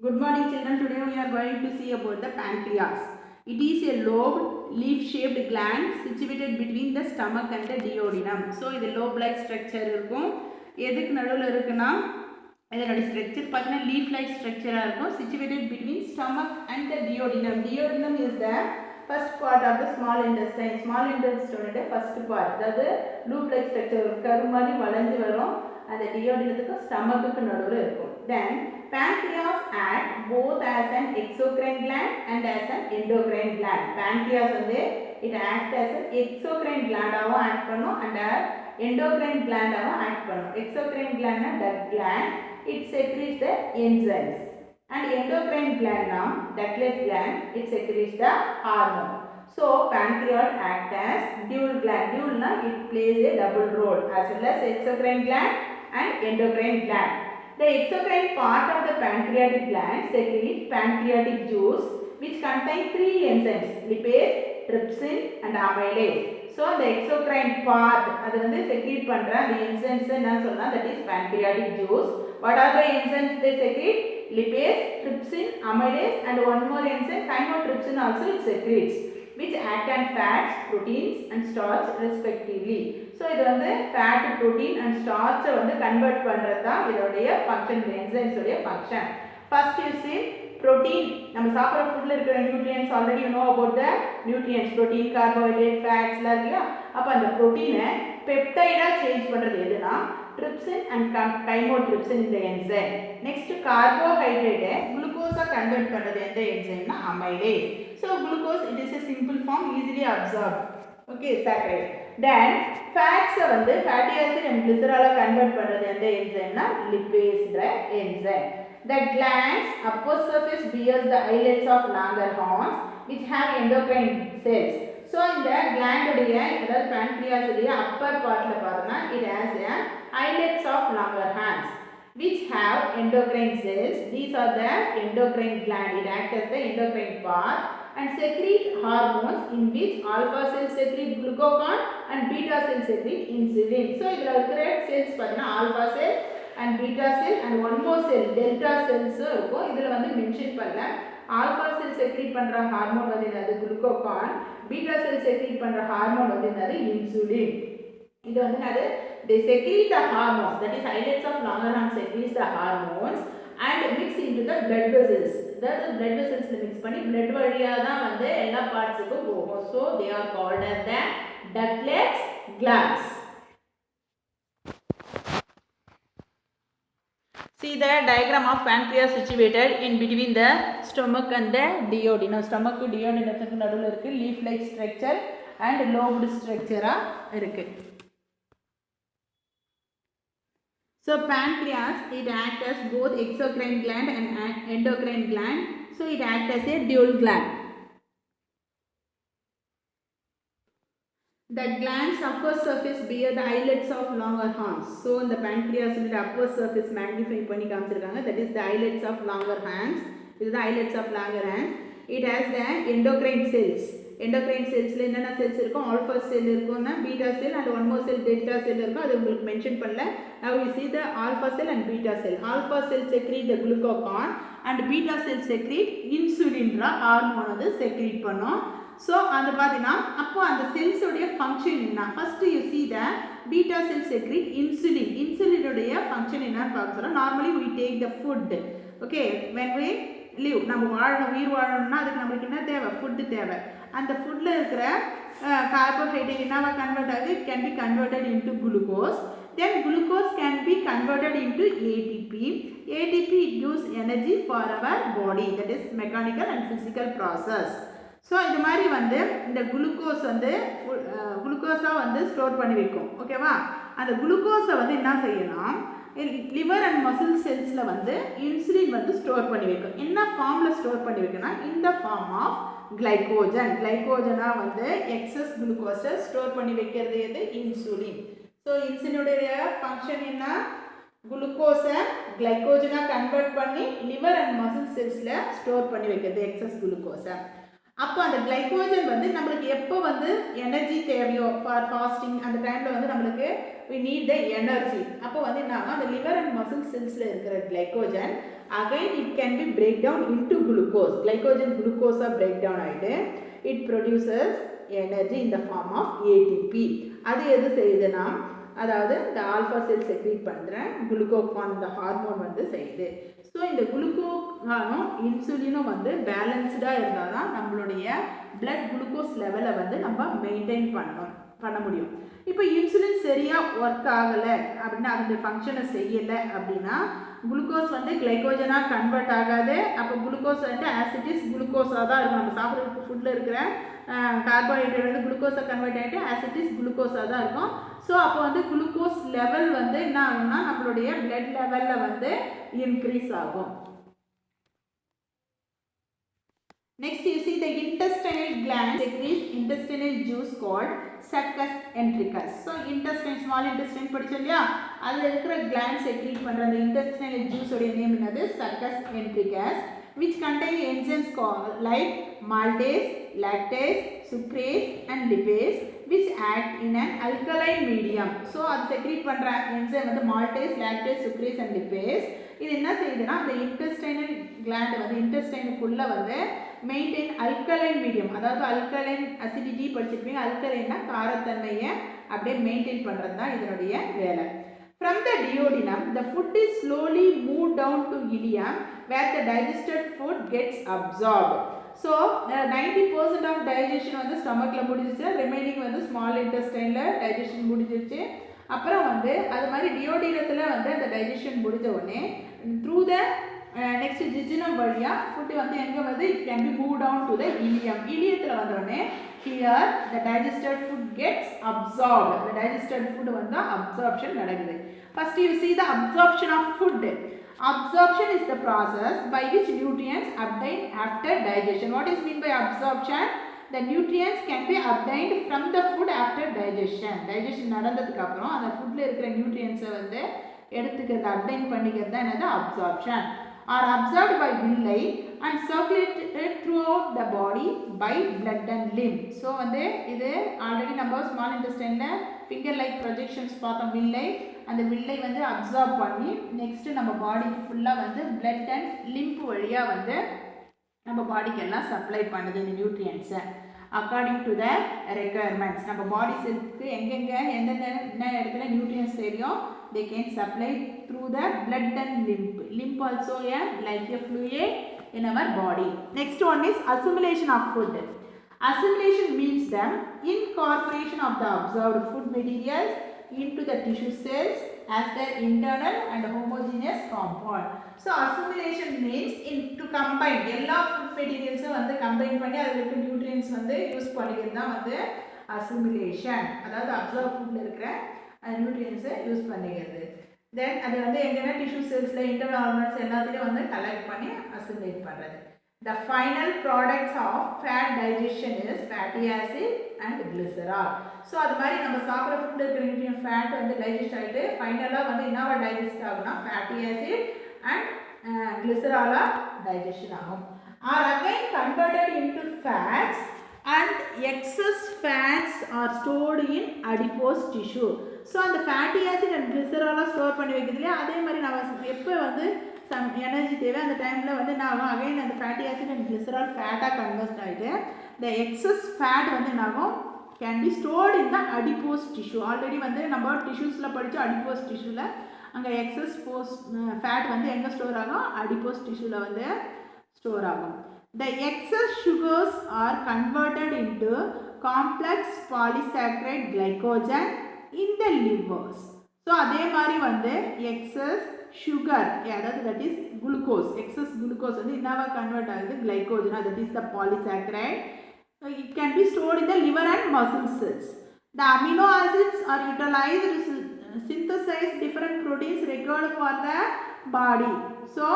Good morning children. Today we are going to see about the pancreas. It is a lobed leaf-shaped gland situated between the stomach and the duodenum. So இது lobe-like structure இருக்கும். எதுக்கு நடுவுல இருக்குன்னா இதனோட structure பார்த்தீங்கன்னா leaf-like structure இருக்கும். Situated between stomach and the duodenum. Duodenum is the first part of the small intestine. Small intestine first part. அதாவது loop-like structure கரு மாதிரி வளைஞ்சு வரும். அந்த duodenumக்கு stomachக்கு நடுவுல இருக்கும். Then pancreas act both as an exocrine gland and as an endocrine gland. Pancreas வந்து it acts as an exocrine gland ஆவும் act பண்ணும் and endocrine gland ஆவும் act பண்ணும். Exocrine gland னா duct gland, it secretes the enzymes. And endocrine gland னா ductless gland, it secretes the hormone. So pancreas act as dual gland. Dual na it plays a double role as well as exocrine gland and endocrine gland. The exocrine part of the pancreatic gland secretes pancreatic juice which contain three enzymes: lipase, trypsin and amylase. So the exocrine part அது வந்து secrete பண்ற அந்த enzymes என்ன சொன்னா that is pancreatic juice. What are the enzymes they secrete? Lipase, trypsin, amylase and one more enzyme chymotrypsin also it secretes, which act on fats, proteins and starch respectively. So இது வந்து fat, protein and starch வந்து convert பண்றது தான் இதோடைய function, enzymes உடைய function. First you see protein. நம்ம சாப்பிடுற ஃபுட்ல இருக்கிற nutrients already you know about the nutrients, protein, carbohydrate, fats ல இல்லையா. அப்ப அந்த புரோட்டீனை பெப்டைடா சேஞ்ச் பண்றது எதுனா trypsin and chymotrypsin இந்த enzyme. Next carbohydrate glucose convert பண்றது எந்த enzyme னா amylase. So glucose it is a simple form, easily absorbed. Okay, saccharide. Then fats வந்து fatty acid and glycerol convert பண்றது எந்த enzyme னா lipase enzyme. The glands upper surface bears the islets of Langerhans which have endocrine cells. So இந்த gland உடைய அதாவது pancreas உடைய upper partல பாருங்க it has a islets of Langerhans which have endocrine cells. These are the endocrine gland. It acts as the endocrine part and secrete hormones in which alpha cells secrete glucagon and beta cells secrete insulin. So இதுல இருக்கிற cells பாத்தீங்கன்னா alpha cell and beta cell and one more cell delta cells இருக்கும். இதுல வந்து mention பண்ணல. alpha cell secrete பண்ற hormone வந்து என்னது glucagon, beta cell secrete பண்ற ஹார்மோன் வந்து என்னது insulin. இது வந்து என்னது they secrete the hormones, that is islets of Langerhans secretes the hormones and mix into the blood vessels. The blood vessels mix பண்ணி blood வழியா தான் வந்து எல்லா பார்ட்ஸ்க்கும் போகும். So they are called as the ductless glands. See the diagram of pancreas situated in between the stomach and the duodenum. Stomach duodenum நடுவுல இருக்கு leaf like structure and lobed structure இருக்கு. So pancreas it acts as both exocrine gland and endocrine gland. So it acts as a dual gland. The gland's upper surface bear the islets of Langerhans. So the pancreas in the upper surface magnify பண்ணி காமிச்சிருக்காங்க. That is the islets of Langerhans. This is the islets of Langerhans. It has the endocrine cells. Endocrine cells ல என்னென்ன cells இருக்கும்? Alpha cell இருக்கும், beta cell and one more cell delta cell இருக்கும். அது உங்களுக்கு mention பண்ணல. Now we see the alpha cell and beta cell. Alpha cell secrete the glucagon and beta cell secrete insulin hormone வந்து secrete பண்ணும். So அந்த பாத்தீங்கன்னா அப்போ அந்த செல்ஸ் உடைய ஃபங்க்ஷன் என்ன? First you see the beta cell secrete insulin. insulin உடைய function என்னன்னு பார்க்க சொல்றோம். Normally we take the food. Okay, when we live நம்ம வாழணும், உயிர் வாழணும்னா அதுக்கு நமக்கு என்ன தேவை? ஃபுட் தேவை. அந்த ஃபுட்ல இருக்கிற கார்போஹைட்ரேட் என்னவா கன்வெர்ட் ஆகுது? It can be converted into glucose. Then glucose can be converted into ATP. ATP gives energy for our body. That is mechanical and physical process. So இது மாதிரி வந்து இந்த குளுக்கோஸ் வந்து குளுக்கோஸாக வந்து ஸ்டோர் பண்ணி வைக்கும். ஓகேவா? அந்த குளுக்கோஸை வந்து என்ன செய்யணும்? லிவர் அண்ட் மசில் செல்ஸில் வந்து இன்சுலின் வந்து ஸ்டோர் பண்ணி வைக்கும். என்ன ஃபார்மில் ஸ்டோர் பண்ணி வைக்கணும்னா இந்த ஃபார்ம் ஆஃப் கிளைகோஜன். கிளைகோஜனாக வந்து எக்ஸஸ் குளுக்கோஸை ஸ்டோர் பண்ணி வைக்கிறது எது? இன்சுலின். ஸோ இன்சுலினுடைய ஃபங்க்ஷன் என்ன? குளுக்கோஸை கிளைகோஜனாக கன்வெர்ட் பண்ணி லிவர் அண்ட் மசில் செல்ஸில் ஸ்டோர் பண்ணி வைக்கிறது எக்ஸஸ் குளுக்கோஸை. அப்போ அந்த கிளைகோஜன் வந்து நம்மளுக்கு எப்போ வந்து எனர்ஜி தேவையோ ஃபார் ஃபாஸ்டிங் அந்த டைமில் வந்து நம்மளுக்கு we need the energy. அப்போ வந்து என்ன ஆகும்? அந்த லிவர் அண்ட் மசில் செல்ஸில் இருக்கிற glycogen again it can be break down into glucose. Glycogen glucose break down ஆயிட்டு it produces energy in the form of ATP. அது எது செய்யுதுன்னா அதாவது இந்த ஆல்ஃபா செல் செக்ரீட் பண்ணுற குளுக்கோகான் இந்த ஹார்மோன் வந்து செய்யுது. ஸோ இந்த குளுக்கோகானும் இன்சுலினும் வந்து பேலன்ஸ்டாக இருந்தால் தான் நம்மளுடைய பிளட் குளுக்கோஸ் லெவலை வந்து நம்ம மெயின்டைன் பண்ண முடியும். இப்போ இன்சுலின் சரியாக ஒர்க் ஆகலை அப்படின்னா அதனுடைய ஃபங்க்ஷனை செய்யலை அப்படின்னா குளுக்கோஸ் வந்து கிளைக்கோஜனாக கன்வெர்ட் ஆகாது. அப்போ குளுக்கோஸ் வந்து ஆசிட்டிஸ் குளுக்கோஸாக தான் இருக்கும். நம்ம சாப்பிட்ற ஃபுட்டில் இருக்கிற கார்போஹைட்ரேட் வந்து குளுக்கோஸை கன்வெர்ட் ஆகிட்டு ஆசிட்டிஸ் குளுக்கோஸாக தான் இருக்கும். ஸோ அப்போ வந்து குளுக்கோஸ் லெவல் வந்து என்ன ஆகும்னா நம்மளுடைய பிளட் லெவலில் வந்து இன்க்ரீஸ் ஆகும். Next you see the intestinal gland secretes intestinal juice called succus entericus. So intestine, small intestine படிச்சோம் இல்லையா, அதில் இருக்கிற gland secrete பண்ணுற அந்த intestinal juice உடைய நேம் என்னது, succus entericus, which contain enzymes called like maltase, lactase, sucrase and lipase, which act in an alkaline medium. So அது secrete பண்ணுற enzyme வந்து maltase, lactase, sucrase and lipase. இது என்ன செய்யுதுன்னா அந்த intestinal gland வந்து intestineக்குள்ள வந்து மெயின்டைன் அல்கலைன் மீடியம், அதாவது அல்கலைன் அசிடிட்டி படிச்சிருப்பீங்க. அல்கலைன்னா காரத்தன்மையை அப்படியே மெயின்டைன் பண்ணுறது தான் இதனுடைய வேலை. From the duodenum, the food is slowly moved down to ileum where the digested food gets absorbed. So 90% of digestion வந்து ஸ்டொமக்கில் முடிஞ்சிச்சு, ரிமைனிங் வந்து ஸ்மால் இன்டெஸ்டைனில் டைஜஷன் முடிஞ்சிச்சு. அப்புறம் வந்து அது மாதிரி டியோடினத்தில் வந்து அந்த டைஜஷன் முடிஞ்ச உடனே த்ரூ த நெக்ஸ்ட் ஜிஜினம் வழியாக ஃபுட்டு வந்து எங்கே வந்து it can be move down to the ileum. இலியத்தில் வந்தோடனே here the digested food gets absorbed. அந்த டைஜஸ்டட் ஃபுட் வந்து அப்சார்ப்ஷன் நடக்குது. First you see the absorption of food. Absorption is the process by which nutrients obtained after digestion. What is mean by absorption? The nutrients can be obtained from the food after digestion. Digestion நடந்ததுக்கு அப்புறம் அந்த ஃபுட்ல இருக்கிற நியூட்ரியன்ஸை வந்து எடுத்துக்கிறது, obtained பண்ணிக்கிறது தான் என்னது absorption. Are absorbed by villi and circulated throughout the body by blood and lymph. So வந்து இது ஆல்ரெடி நம்ம ஸ்மால் இன்டெஸ்டைனில் ஃபிங்கர் லைக் ப்ரொஜெக்ஷன்ஸ் பார்த்தோம். வில்லை, அந்த வில்லை வந்து அப்சார்ப் பண்ணி நெக்ஸ்ட்டு நம்ம பாடிக்கு ஃபுல்லாக வந்து பிளட் அண்ட் லிம்ப் வழியாக வந்து நம்ம பாடிக்கு எல்லாம் சப்ளை பண்ணுது இந்த நியூட்ரியன்ஸை அக்கார்டிங் டு த ரெக்குயர்மெண்ட்ஸ். நம்ம பாடி செல்க்கு எங்கெங்கே எந்தெந்த இடத்துல நியூட்ரியன்ஸ் தெரியும், they can supply through the blood and lymph. Lymph also like a fluid in our body. Next one is assimilation of food. Assimilation means the incorporation of the absorbed food materials into the tissue cells as their internal and homogeneous compound. So assimilation means to combine எல்லா food materials வந்து combine பண்ணி அதில் இருக்க nutrients வந்து use பண்ணிக்கிறது தான் வந்து assimilation. அதாவது absorbed foodல இருக்கிற நியூட்ரியன்ஸை யூஸ் பண்ணிக்கிறது. தென் அது வந்து எங்கன்னா டிஷ்யூ செல்ஸில் இன்டர்னல் ஆர்கன்ஸ் எல்லாத்தையும் வந்து கலெக்ட் பண்ணி அசிமிலேட் பண்ணுறது. The final products of fat digestion is fatty acid and glycerol. So அது மாதிரி நம்ம சாப்பிட்ற ஃபுட்டில் இருக்கிற நியூட்ரியன் ஃபேட் வந்து டைஜஸ்ட் ஆகிட்டு ஃபைனலாக வந்து என்னவா டைஜஸ்ட் ஆகும்னா ஃபேட்டி ஆசிட் அண்ட் கிளிசராலாக டைஜஷன் ஆகும். Are again converted into fats and excess fats are stored in adipose tissue. So அந்த ஃபேட்டி ஆசிட் அண்ட் கிளிசராலாக ஸ்டோர் பண்ணி வைக்கிறது இல்லையா, அதே மாதிரி நம்ம எப்போ வந்து சம் எனர்ஜி தேவை அந்த டைமில் வந்து என்ன ஆகும், அகைன் அந்த ஃபேட்டி ஆசிட் அண்ட் கிளிசரால் ஃபேட்டாக கன்வெர்ட் ஆகிட்டு இந்த எக்ஸஸ் ஃபேட் வந்து என்ன ஆகும், can be stored in the adipose tissue. Already வந்து நம்ம டிஷ்யூஸில் படித்தோம் அடிப்போஸ் டிஷ்யூவில் அங்கே எக்ஸஸ் ஃபேட் வந்து எங்கே ஸ்டோர் ஆகும், அடிப்போஸ் டிஷ்யூவில் வந்து ஸ்டோர் ஆகும். The excess sugars are converted into complex polysaccharide glycogen in the livers. So அதே மாதிரி வந்து excess sugar, அதாவது that is glucose, excess glucose வந்து என்னவா கன்வெர்ட் ஆகுது, glycogen, that is the polysaccharide. So it can be stored in the liver and muscle cells. The amino acids are utilized to synthesize different proteins required for the body. So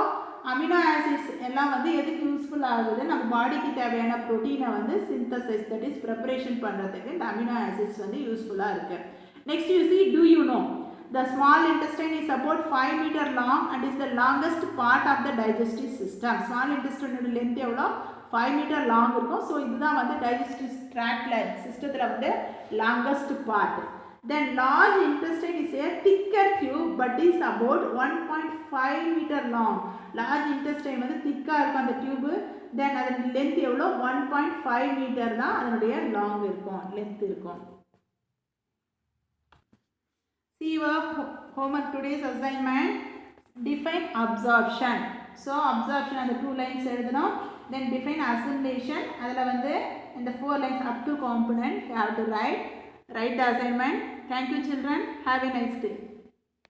amino acids எல்லாம் வந்து எதுக்கு useful ஆகுது, நம்ம பாடிக்கு தேவையான ப்ரோட்டீனை வந்து synthesise, that is preparation பண்ணுறதுக்கு இந்த அமினோ ஆசிட்ஸ் வந்து யூஸ்ஃபுல்லாக இருக்குது. Next you see, do you know the small intestine is about 5 meter long and is the longest part of the digestive system. Small இன்டெஸ்டைனோட லென்த் எவ்வளோ, 5 meter லாங் இருக்கும். So இதுதான் வந்து டைஜஸ்டிவ் ட்ராக்டில் சிஸ்டத்தில் வந்து longest part. Then large intestine is a thicker tube but is about 1.5 meter long. Large intestine வந்து திக்கா இருக்கும் அந்த டியூப். தென் அதோட லென்த் எவ்வளோ 1.5 மீட்டர் தான் அதனுடைய லாங் இருக்கும், லென்த் இருக்கும். See your homework today's assignment. Define absorption. So absorption அந்த 2 lines எழுதணும். Then define assimilation. அதில் வந்து இந்த 4 lines up to component you have to write the assignment. Thank you children. Have a nice day.